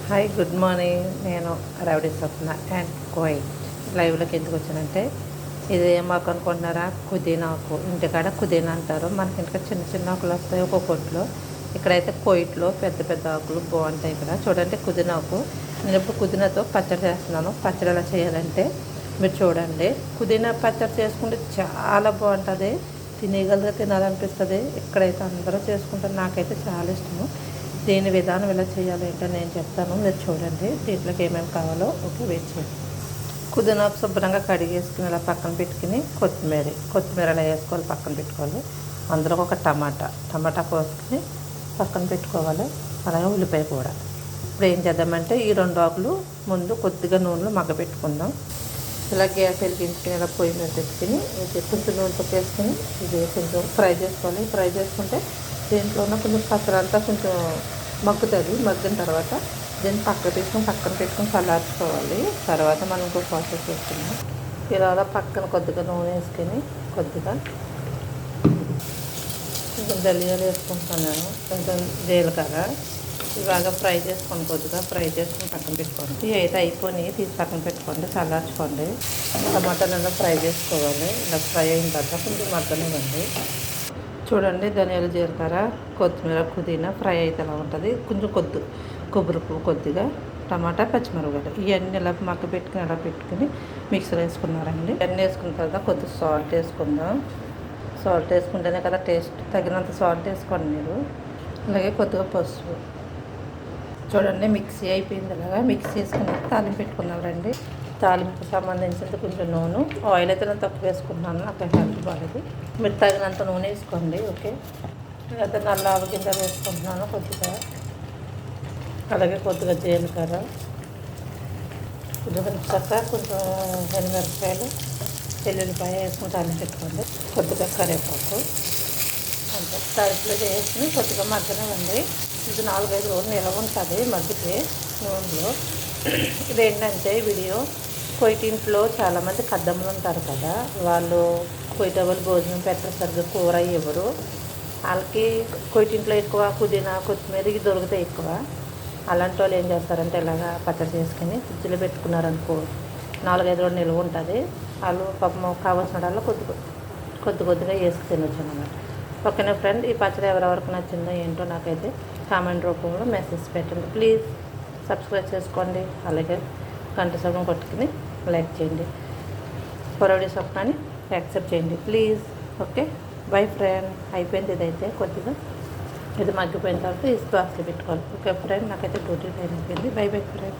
Hi good morning. నేను rowdy Swapna and Coit లైవ్లోకి ఎందుకు వచ్చానంటే, ఇది ఏం ఆకు అనుకుంటున్నారా? పుదీనా ఆకు. ఇంటికాడ పుదీనా అంటారు, మనకి ఇంకా చిన్న చిన్న ఆకులు వస్తాయి ఒక కొట్లో. ఇక్కడైతే కోయిట్లో పెద్ద పెద్ద ఆకులు బాగుంటాయి. ఇక్కడ చూడండి పుదీనా ఆకు. నేను ఇప్పుడు పుదీనాతో పచ్చడి చేస్తున్నాను. పచ్చడి ఎలా చేయాలంటే మీరు చూడండి. పుదీనా పచ్చడి చేసుకుంటే చాలా బాగుంటుంది, తినేగలుగా తినాలనిపిస్తుంది. ఇక్కడైతే అందరూ చేసుకుంటారు, నాకైతే చాలా ఇష్టము. దీని విధానం ఎలా చేయాలి ఏంటో నేను చెప్తాను, మీరు చూడండి. దీంట్లోకి ఏమేమి కావాలో వెయిట్ చేయండి. పుదీనాకు శుభ్రంగా కడిగేసుకుని ఇలా పక్కన పెట్టుకుని కొత్తిమీర అలా వేసుకోవాలి, పక్కన పెట్టుకోవాలి. అందులో ఒక టమాటా కోసుకుని పక్కన పెట్టుకోవాలి. అలాగే ఉల్లిపాయ కూడా. ఇప్పుడు ఏం చేద్దామంటే ఈ 2 ఆకులు ముందు కొద్దిగా నూనెలో మగ్గపెట్టుకుందాం. ఇలా గ్యాస్ వెలిగించుకుని ఇలా పొయ్యి మీద పెట్టుకుని ఇది కొంచెం నూనెతో వేసుకుని ఇది కొంచెం ఫ్రై చేసుకోవాలి. ఫ్రై చేసుకుంటే దీంట్లో ఉన్న కొంచెం పచ్చడంతా కొంచెం మగ్గుతుంది. మగ్గిన తర్వాత దీన్ని పక్కన పెట్టుకుని చల్లార్చుకోవాలి. తర్వాత మనం ఇంకో ప్రాసెస్ చేసుకున్నాం. ఇలా పక్కన కొద్దిగా నూనె వేసుకొని కొంచెం ధనియాలు వేసుకుంటున్నాను, కొంచెం జీలకర్ర. ఇలాగా కొద్దిగా ఫ్రై చేసుకుని పక్కన పెట్టుకోండి. ఇవి అయితే అయిపోయి తీసి పక్కన పెట్టుకోండి, చల్లార్చుకోండి. టమాటాలను ఫ్రై చేసుకోవాలి. ఇలా ఫ్రై అయిన తర్వాత కొంచెం మగ్గనివ్వండి. చూడండి, ధనియాలు జీలకర్ర కొత్తిమీర పుదీనా ఫ్రై అయితే ఎలా ఉంటుంది. కొంచెం కొబ్బరి పువ్వు కొద్దిగా టమాటా పచ్చిమిరపకాయలు ఇవన్నీ ఇలా పెట్టుకుని మిక్సర్ వేసుకున్నారండి. ఇవన్నీ వేసుకున్న తర్వాత కొద్దిగా సాల్ట్ వేసుకుందాం. సాల్ట్ వేసుకుంటేనే కదా టేస్ట్, తగినంత సాల్ట్ వేసుకోండి మీరు. అలాగే కొద్దిగా పసుపు. చూడండి మిక్సీ అయిపోయింది. ఇలాగా మిక్సీ వేసుకుని తాలింపు పెట్టుకున్నాం రండి. తాలింపుకు సంబంధించింది కొంచెం నూనె, ఆయిల్ అయితే నేను తక్కువ వేసుకుంటున్నాను, నాకు హెల్త్ బాగాలేదు. మీరు తగినంత నూనె వేసుకోండి. ఓకే, అయితే నల్ల ఆవగింజ వేసుకుంటున్నాను కొద్దిగా. అలాగే కొద్దిగా జీలకర్ర, కొంచెం చక్క, కొంచెం ఎండుమిరపకాయలు, వెల్లుల్లిపాయ వేసుకుని తాలింపు పెట్టుకోండి. కొద్దిగా కరివేపాకు అంతే. తాలింపులో వేసుకుని కొద్దిగా మగ్గనివ్వండి. ఇది 4-5 రోజులు నిల్వ ఉంటుంది మగ్గితే నూనెలో. ఇదేంటంటే వీడియో కొయిటింట్లో చాలామంది కద్దమ్మలు ఉంటారు కదా, వాళ్ళు కొయిటబుల్ భోజనం పెట్టరు, సరిగ్గా కూర ఇవ్వరు. వాళ్ళకి కొయిటింట్లో ఎక్కువ పుదీనా కొత్తిమీర ఇవి దొరుకుతాయి ఎక్కువ. అలాంటి వాళ్ళు ఏం చేస్తారంటే ఇలాగా పచ్చడి చేసుకుని ఫ్రిడ్జ్లో పెట్టుకున్నారనుకో 4-5 రోజులు నిల్వ ఉంటుంది. వాళ్ళు పాపం కావాల్సిన వాళ్ళు కొద్దిగా వేసుకు తినొచ్చు అన్నమాట. ఓకేనా ఫ్రెండ్, ఈ పచ్చడి ఎవరెవరికి నచ్చిందో ఏంటో నాకైతే కామెంట్ రూపంలో మెసేజ్ పెట్టండి. ప్లీజ్ సబ్స్క్రైబ్ చేసుకోండి. అలాగే గంట సగం కొట్టుకుని లైక్ చేయండి. రౌడీ స్వప్నాని యాక్సెప్ట్ చేయండి ప్లీజ్. Okay, by friend. అయిపోయింది ఇదైతే కొద్దిగా. ఇది మగ్గిపోయిన తర్వాత ఈ బాక్స్లో పెట్టుకోవాలి. ఓకే ఫ్రెండ్, నాకైతే డ్యూటీ టైం అయిపోయింది. By friend.